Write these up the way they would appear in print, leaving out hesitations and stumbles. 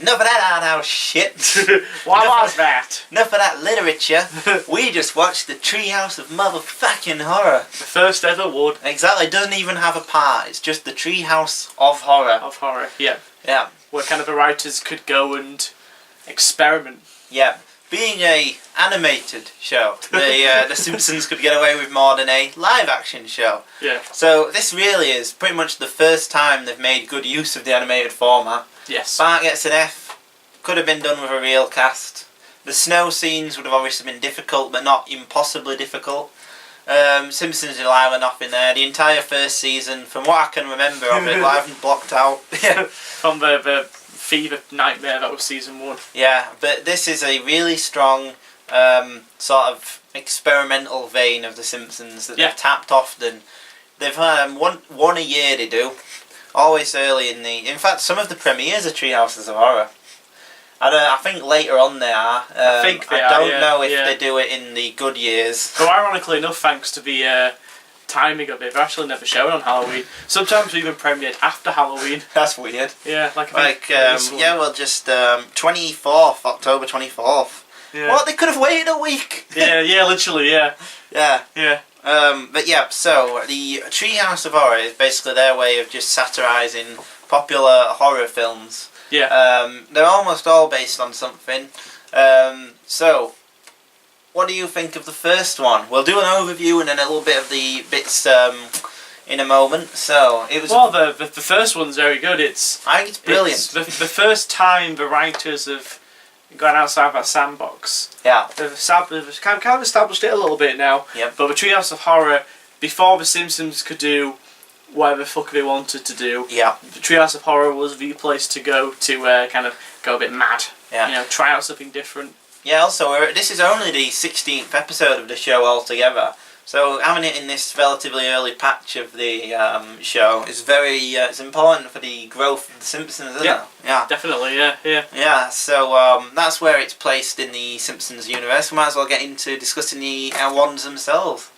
Enough of that art house shit. What was that? Enough of that literature. We just watched the Treehouse of motherfucking horror. The first ever wood. Exactly. It doesn't even have a part. It's just the Treehouse of horror. Of horror, yeah. Yeah. Where kind of the writers could go and experiment. Yeah. Being a animated show, the Simpsons could get away with more than a live action show. Yeah. So this really is pretty much the first time they've made good use of the animated format. Yes. Bart gets an F. Could have been done with a real cast. The snow scenes would have obviously been difficult, but not impossibly difficult. Simpsons and Lyle are in there. The entire first season, from what I can remember of it, I haven't blocked out. From the fever nightmare that was season 1. Yeah, but this is a really strong sort of experimental vein of The Simpsons that they've tapped often. They've one a year they do. Always early in the... In fact, some of the premieres are Treehouses of Horror. I think later on they are. I think they are, I don't know if they do it in the good years. So ironically enough, thanks to the timing of it, they're actually never shown on Halloween. Sometimes we even premiered after Halloween. That's weird. Yeah, just 24th, October 24th. Yeah. What? They could have waited a week. yeah, literally, yeah. Yeah. But yeah, so the Treehouse of Horror is basically their way of just satirising popular horror films. Yeah. They're almost all based on something. So, what do you think of the first one? We'll do an overview and then a little bit of the bits in a moment. So it was. Well, the first one's very good. I think it's brilliant. It's the first time the writers have gone outside that sandbox. Yeah. They've kind of established it a little bit now. Yep. But the Treehouse of Horror, before the Simpsons could do whatever the fuck they wanted to do, yeah, the Treehouse of Horror was the place to go to kind of go a bit mad. Yeah. You know, try out something different. Yeah. Also, this is only the 16th episode of the show altogether. So having it in this relatively early patch of the show is very it's important for the growth of the Simpsons, isn't it? Yeah, definitely. Yeah. Yeah. So that's where it's placed in the Simpsons universe. We might as well get into discussing the ones themselves.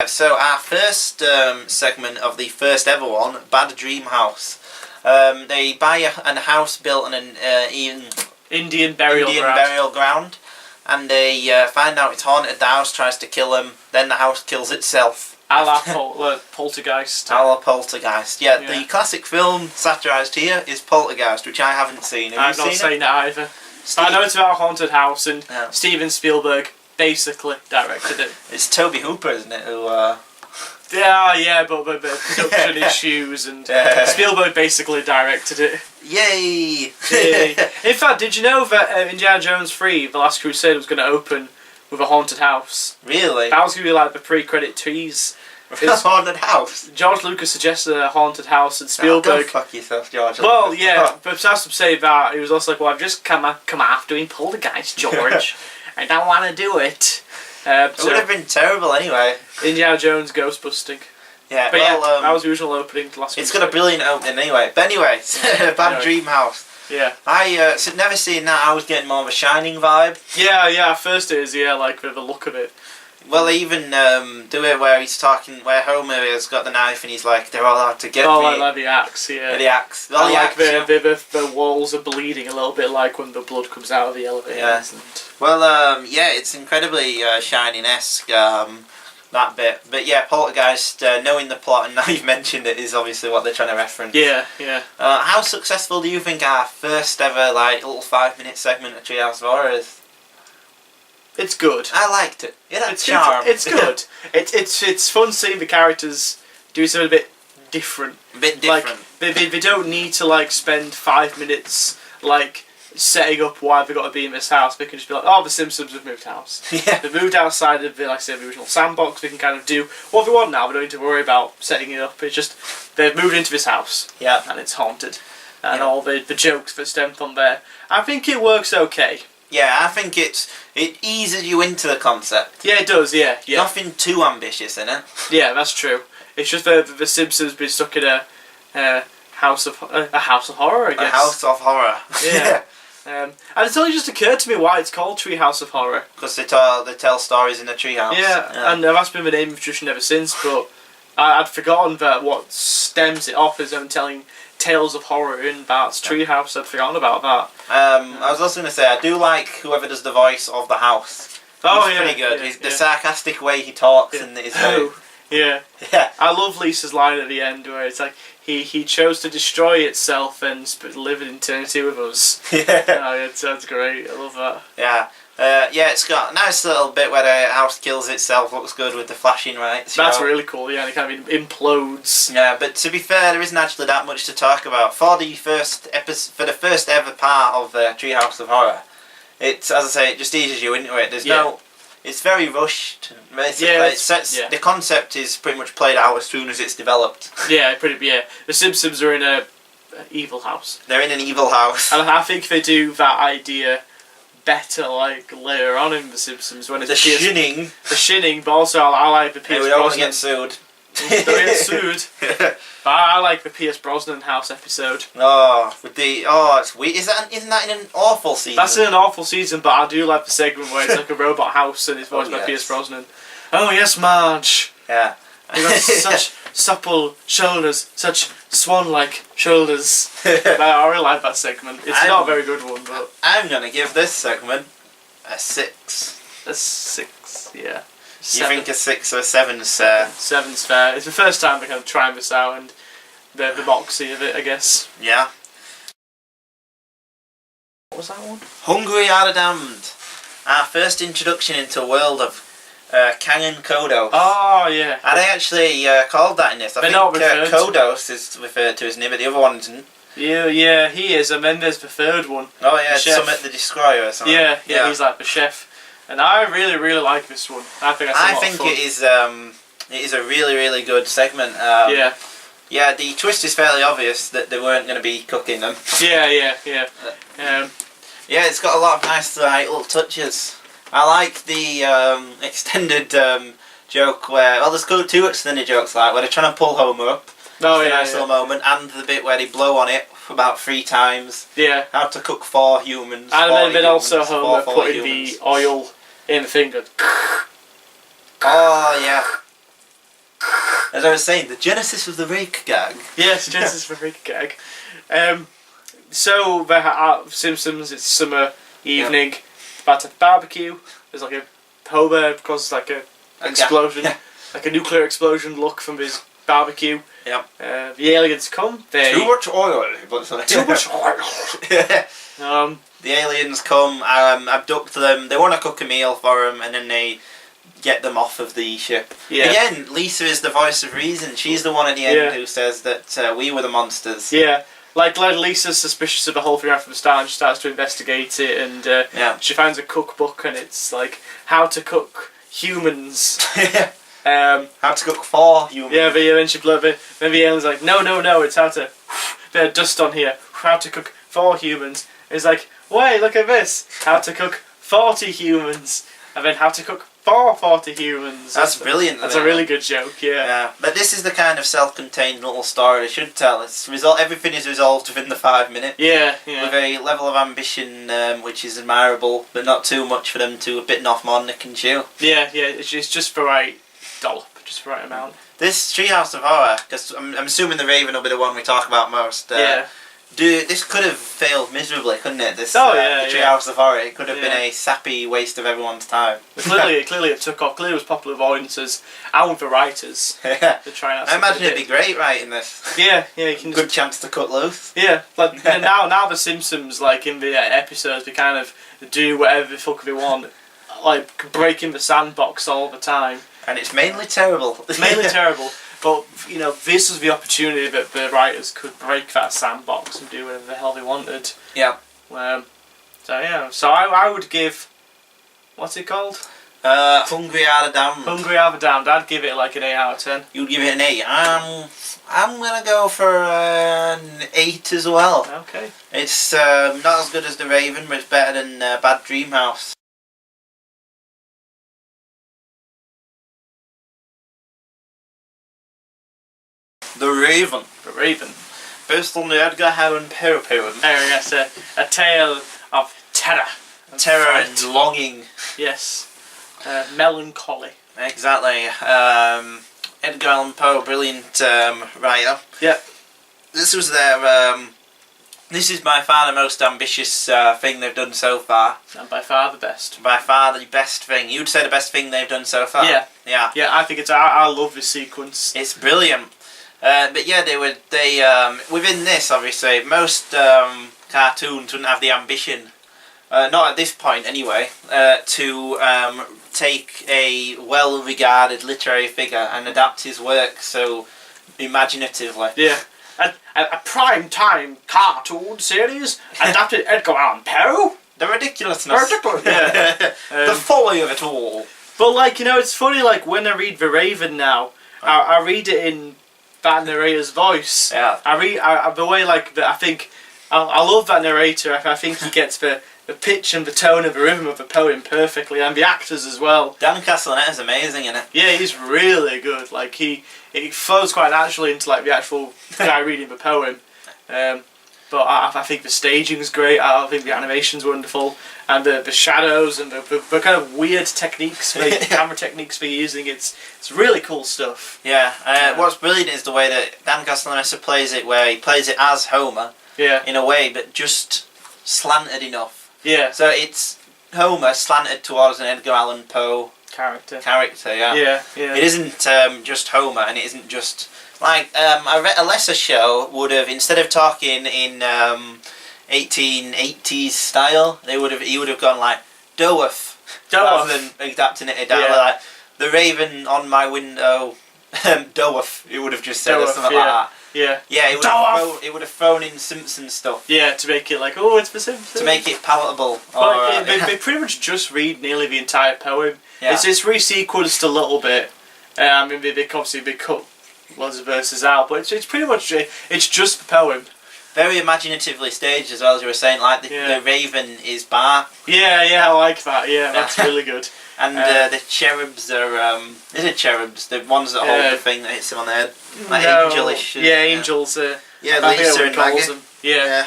So our first segment of the first ever one, Bad Dream House. They buy a house built on an Indian burial ground. And they find out it's haunted. The house tries to kill them. Then the house kills itself. A la Poltergeist. A la Poltergeist. Yeah, the classic film satirised here is Poltergeist, which I haven't seen. I've not seen it either. I know it's about a haunted house, and Steven Spielberg basically directed it. It's Toby Hooper, isn't it? Who? Yeah, but production issues, and Spielberg basically directed it. Yay! In fact, did you know that Indiana Jones 3, The Last Crusade, was going to open with a haunted house? Really? That was going to be like the pre-credit tease. A haunted house? George Lucas suggested a haunted house, and Spielberg... Go fuck yourself, George. Well, yeah, but that's to say that, he was also like, well, I've just come after doing Poltergeist, George. I don't want to do it. It would have been terrible anyway. Indiana Jones ghost busting. Yeah, but that was the original opening to last week. It's got a brilliant opening anyway. But anyway, Bad Dream House. Yeah. I never seen that. I was getting more of a Shining vibe. Yeah, at first it is, like with the look of it. Well, they even do it where he's talking, where Homer has got the knife and he's like, they're all out to get me. Oh, like the axe, yeah. The axe. Well, the walls are bleeding a little bit like when the blood comes out of the elevator. Yeah. Well, it's incredibly Shining-esque, that bit. But yeah, Poltergeist, knowing the plot, and now you've mentioned it, is obviously what they're trying to reference. Yeah. How successful do you think our first ever, little 5-minute segment of Treehouse of Horror is? It's good. I liked it. It's charm. It's good. It's fun seeing the characters do something a bit different. They don't need to spend 5 minutes setting up why they've got to be in this house. They can just be like, oh, the Simpsons have moved house. Yeah. They've moved outside of the original sandbox. They can kind of do what they want now. They don't need to worry about setting it up. It's just they've moved into this house. Yeah. And it's haunted. And all the jokes that stem from there. I think it works okay. Yeah, I think it eases you into the concept. Yeah, it does. Yeah. Nothing too ambitious in it. Yeah, that's true. It's just the Simpsons been stuck in a house of horror, I guess. A house of horror. Yeah. And it's only just occurred to me why it's called Treehouse of Horror. Because they tell stories in a treehouse. Yeah, and that's been the name of the tradition ever since. But I'd forgotten that what stems it off is them telling tales of horror in Bart's Treehouse. I'd forgotten about that. I was also going to say, I do like whoever does the voice of the house. He's pretty good. The sarcastic way he talks and his Yeah. I love Lisa's line at the end where it's like, he chose to destroy itself and live in eternity with us. It sounds great. I love that. It's got a nice little bit where the house kills itself. Looks good with the flashing lights. That's really cool. Yeah, and it kind of implodes. Yeah, but to be fair, there isn't actually that much to talk about for the first ever part of Treehouse of Horror. It's, as I say, it just eases you into it. There's no. It's very rushed. Basically, the concept is pretty much played out as soon as it's developed. The Simpsons are in a evil house. They're in an evil house, and I think they do that idea better, like later on in The Simpsons when it's the shinning. But also I like the Pierce Brosnan. We don't want to get sued. Don't get sued. But I like the Pierce Brosnan house episode. It's weird. Isn't that in an awful season? That's in an awful season, but I do like the segment where it's like a robot house and it's voiced by Pierce Brosnan. Oh yes, Marge. Yeah. You got such supple shoulders, such swan-like shoulders. I really like that segment. It's not a very good one, but I'm gonna give this segment a 6. A 6, yeah. 7. You think a 6 or a 7's fair? 7's fair. It's the first time they're kind of trying this out, and the moxie of it, I guess. Yeah. What was that one? Hungry Are the Damned. Our first introduction into a world of Kang and Kodos. Oh, yeah. And I actually called that in this. I think Kodos is referred to as name, but the other one isn't. Yeah, he is, and then there's the third one. Oh, yeah, Summit the Destroyer or something. Yeah, he's like the chef. And I really, really like this one. I think it is a really, really good segment. Yeah, the twist is fairly obvious that they weren't going to be cooking them. Yeah. It's got a lot of nice little touches. I like the extended joke where, there's two extended jokes where they're trying to pull Homer up. Nice little moment, and the bit where they blow on it about 3 times. Yeah. How to cook 4 humans. And then also Homer putting the oil in the finger. Oh, yeah. As I was saying, the genesis of the rake gag. Yes, genesis of the rake gag. So, the Simpsons, it's summer evening, about to barbecue. There's like a Homer causes like a explosion, like a nuclear explosion look from his barbecue. Yep. The aliens come. Too much oil. Too much oil. The aliens come, abduct them. They want to cook a meal for them, and then they get them off of the ship. Yeah. Again, Lisa is the voice of reason. She's the one at the end who says that we were the monsters. Yeah. Like Lisa's suspicious of the whole thing right from the start, and she starts to investigate it, and she finds a cookbook, and it's like how to cook humans. How to cook 4 humans. Yeah, but then then the alien's like, no, it's how to bit of dust on here. How to cook 4 humans. And it's like, wait, look at this. How to cook 40 humans, and then how to cook 40 humans. That's brilliant. That's a really good joke. Yeah. But this is the kind of self-contained little story they should tell. Everything is resolved within the 5 minutes. Yeah. With a level of ambition which is admirable, but not too much for them to bitten off more than they can chew. Yeah. It's just the right dollop, just the right amount. This Treehouse of Horror, because I'm assuming the Raven will be the one we talk about most. This could have failed miserably, couldn't it? The Treehouse of Horror. It could have been a sappy waste of everyone's time. Clearly it took off. Clearly it was popular with audiences and with the writers. I imagine it'd be great writing this. Yeah, you can. Good chance to cut loose. Yeah, like now the Simpsons, like in the episodes, they kind of do whatever the fuck they want, like breaking the sandbox all the time. And it's mainly terrible. But, this was the opportunity that the writers could break that sandbox and do whatever the hell they wanted. Yeah. So I would give... What's it called? Hungry Are the Damned. Hungry Are the Damned. I'd give it like an 8 out of 10. You'd give it an 8. I'm going to go for an 8 as well. Okay. It's not as good as The Raven, but it's better than Bad Dream House. The Raven. Based on the Edgar Allan Poe poem. Yes, a tale of terror. And longing. Yes. Melancholy. Exactly. Edgar Allan Poe, brilliant writer. Yep. this was their. This is by far the most ambitious thing they've done so far. And by far the best. By far the best thing. You'd say the best thing they've done so far. Yeah. Yeah. Yeah, I think it's. I love this sequence. It's brilliant. But yeah, they within this, obviously, most cartoons wouldn't have the ambition, not at this point anyway, to take a well-regarded literary figure and adapt his work so imaginatively. Yeah. A prime-time cartoon series adapted Edgar Allan Poe? The ridiculousness. Yeah. The folly of it all. But, like, it's funny, like, when I read The Raven now, I read it in that narrator's voice. Yeah. I read the way, like, I think I love that narrator. I think he gets the pitch and the tone and the rhythm of the poem perfectly, and the actors as well. Dan Castellaneta's amazing in it. Yeah, he's really good. Like, it flows quite naturally into, like, the actual guy reading the poem. But I think the staging's great. I think the animation's wonderful, and the shadows and the kind of weird techniques, camera techniques they're using. It's really cool stuff. Yeah. What's brilliant is the way that Dan Castellaneta plays it, where he plays it as Homer. Yeah. In a way, but just slanted enough. Yeah. So it's Homer slanted towards an Edgar Allan Poe character. Yeah. Yeah. Yeah. It isn't just Homer, and it isn't just like a lesser show would have, instead of talking in 1880s style, he would have gone like Doworth rather than adapting it down. Yeah. Like the Raven on my window, Doworth. He would have just said something like that. Yeah. Yeah, it would have thrown in Simpsons stuff. Yeah, to make it like, oh, it's the Simpsons. To make it palatable. But they pretty much just read nearly the entire poem. Yeah. It's re-sequenced a little bit. I mean, they cut loads of verses out, but it's pretty much it's just the poem. Very imaginatively staged as well, as you were saying. Like the Raven is Bart. Yeah, I like that. Yeah, that's really good. And the cherubs are is it cherubs? The ones that hold the thing that hits him on the head, like angelish. Yeah, angels. Yeah, Lisa and Maggie. Them. Yeah.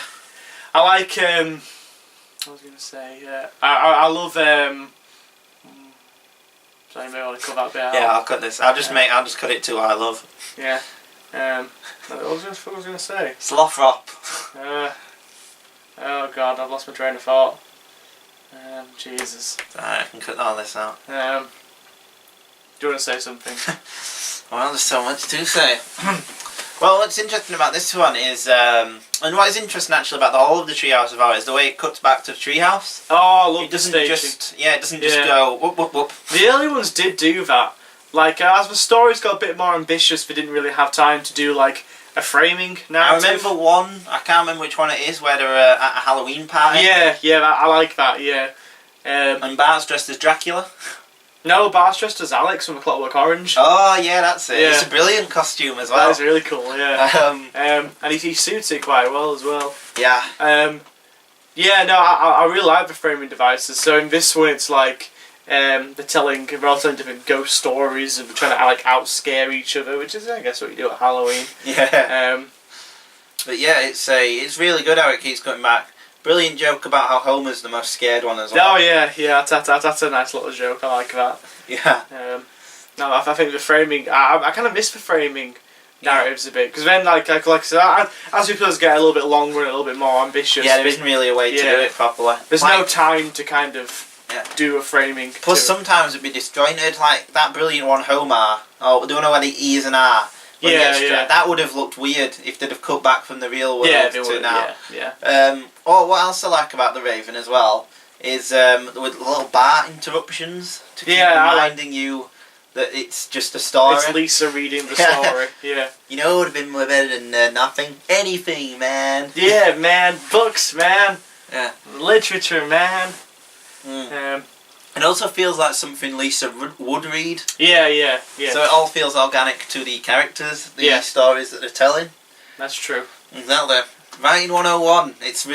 I like. I was gonna say. I love. Sorry, maybe I want to cut that bit out. Yeah, I'll cut this. I'll just cut it to what I love. Yeah. What was I gonna say? Slothrop. Oh God, I've lost my train of thought. Jesus. I can cut all this out. Do you want to say something? Well, there's so much to say. Well, what's interesting about this one is, and what is interesting actually about the whole of the Treehouse of Horror is the way it cuts back to Treehouse. Oh, I love it doesn't just Yeah. go whoop whoop whoop. The early ones did do that. Like, as the stories got a bit more ambitious, they didn't really have time to do, like, a framing narrative. I remember one, I can't remember which one it is, where they're at a Halloween party. Yeah, I like that, yeah. And Bart's dressed as Dracula. No, Bart's dressed as Alex from A Clockwork Orange. Oh, yeah, that's it. Yeah. It's a brilliant costume as well. That is really cool, yeah. And he suits it quite well as well. Yeah. I really like the framing devices. So in this one, it's like, they're all telling different ghost stories and trying to like out scare each other, which is I guess what you do at Halloween. Yeah. But yeah, it's really good how it keeps coming back. Brilliant joke about how Homer's the most scared one as well. Oh yeah, that's a nice little joke. I like that. Yeah. No, I think the framing. I kind of miss the framing narratives a bit because then like I said, as people get a little bit longer and a little bit more ambitious. Yeah, there isn't really a way to do it properly. There's no time to kind of. Yeah. Do a framing. Plus, sometimes it'd be disjointed, like that brilliant one, Homer. Oh, I don't know whether E is an R. Yeah. That would have looked weird if they'd have cut back from the real world to now. Yeah. What else I like about the Raven as well is with little Bart interruptions to keep reminding you that it's just a story. It's Lisa reading the story. Yeah. You know, it would have been better than nothing. Anything, man. Yeah, man. Books, man. Yeah. Literature, man. It also feels like something Lisa would read. Yeah. So it all feels organic to the characters, the stories that they're telling. That's true. Exactly. Writing 101. It's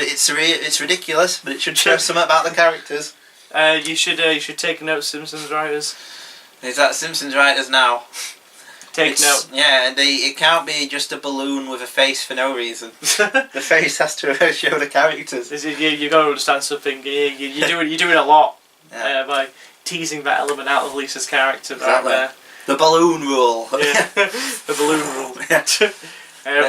ridiculous, but it should show something about the characters. You should take note, Simpsons writers. Is that Simpsons writers now? Take note. Yeah, it can't be just a balloon with a face for no reason. The face has to show the characters. You got to understand something. You're doing a lot by teasing that element out of Lisa's character. Exactly. The balloon rule. Yeah, the balloon rule.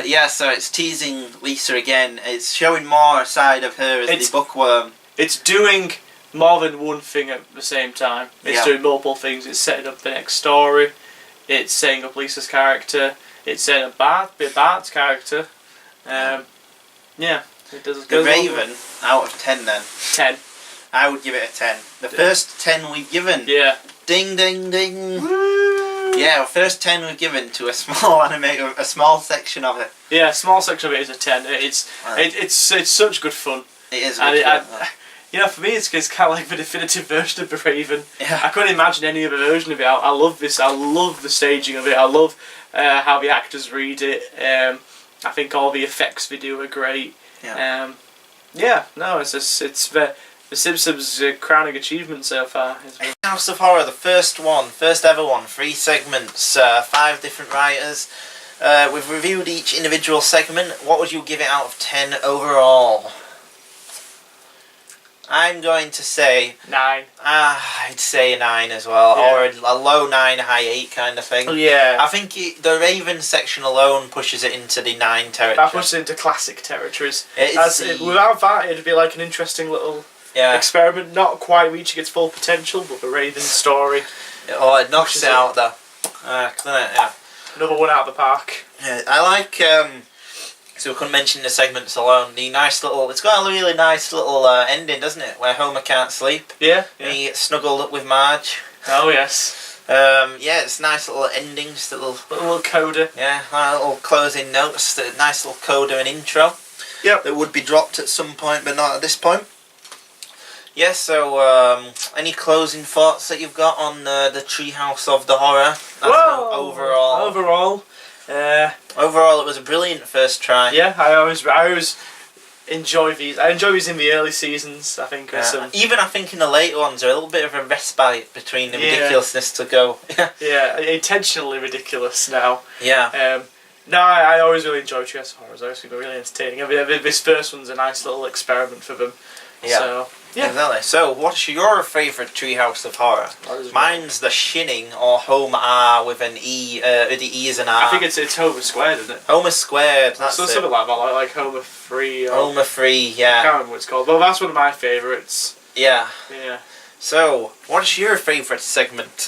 Yeah, so it's teasing Lisa again. It's showing more side of her as the bookworm. It's doing more than one thing at the same time. It's doing multiple things. It's setting up the next story. It's setting up Lisa's character. It's setting up Bart's character. Yeah, it does. The Raven, out of 10 then. 10. I would give it a 10. The first 10 we've given. Yeah. Ding, ding, ding. Woo. Yeah, the first 10 we've given to a small a small section of it. Yeah, a small section of it is a 10. It's such good fun. It is good fun. You know, for me, it's kind of like the definitive version of the Raven. Yeah. I couldn't imagine any other version of it. I love this. I love the staging of it. I love how the actors read it. I think all the effects they do are great. Yeah. It's the Simpsons' crowning achievement so far. House of Horror, the first ever one, 3 segments, 5 different writers. We've reviewed each individual segment. What would you give it out of 10 overall? I'm going to say 9. I'd say a 9 as well, or a low 9, high 8 kind of thing. Yeah. I think the Raven section alone pushes it into the 9 territory. That pushes it into classic territories. Without that, it'd be like an interesting little experiment, not quite reaching its full potential, but the Raven story. Oh, it knocks it out there. Yeah. Another one out of the park. Yeah, I like. So we couldn't mention the segments alone. The nice little. It's got a really nice little ending, doesn't it? Where Homer can't sleep. Yeah. He gets snuggled up with Marge. Oh yes. Yeah, it's a nice little ending, just a little coda. Yeah, little closing notes. A nice little coda and intro. Yep. That would be dropped at some point, but not at this point. Yeah. So, any closing thoughts that you've got on the Treehouse of the Horror? Overall. Overall, it was a brilliant first try. Yeah, I always enjoy these. I enjoy these in the early seasons. I think. Even I think in the later ones, there are a little bit of a respite between the ridiculousness to go. Yeah, intentionally ridiculous now. Yeah. No, I always really enjoy Treehouse of Horror. It's always been really entertaining. I mean, this first one's a nice little experiment for them. Yeah. So, yeah. Exactly. So, what's your favourite Treehouse of Horror? Mine's the Shinning, or Home R with an E. The E is an R. I think it's Homer Squared, isn't it? Homer Squared. That's something like that, like Homer 3. Homer 3, yeah. I can't remember what it's called. Well, that's one of my favourites. Yeah. Yeah. So, what's your favourite segment?